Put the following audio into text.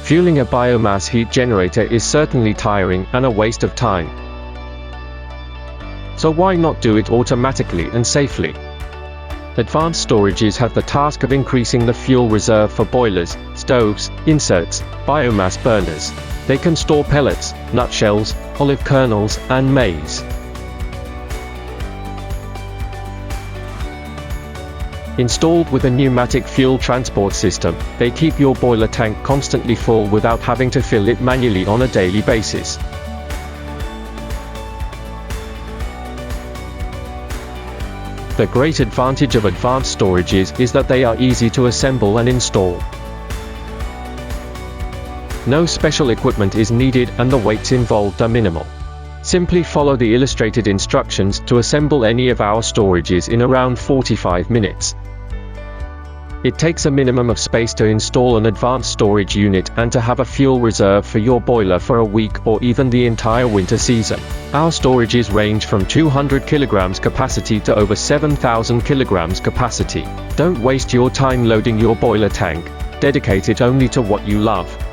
Fueling a biomass heat generator is certainly tiring and a waste of time. So why not do it automatically and safely? Advanced storages have the task of increasing the fuel reserve for boilers, stoves, inserts, biomass burners. They can store pellets, nutshells, olive kernels, and maize. Installed with a pneumatic fuel transport system, they keep your boiler tank constantly full without having to fill it manually on a daily basis. The great advantage of advanced storages is that they are easy to assemble and install. No special equipment is needed and the weights involved are minimal. Simply follow the illustrated instructions to assemble any of our storages in around 45 minutes. It takes a minimum of space to install an advanced storage unit and to have a fuel reserve for your boiler for a week or even the entire winter season. Our storages range from 200 kilograms capacity to over 7,000 kilograms capacity. Don't waste your time loading your boiler tank. Dedicate it only to what you love.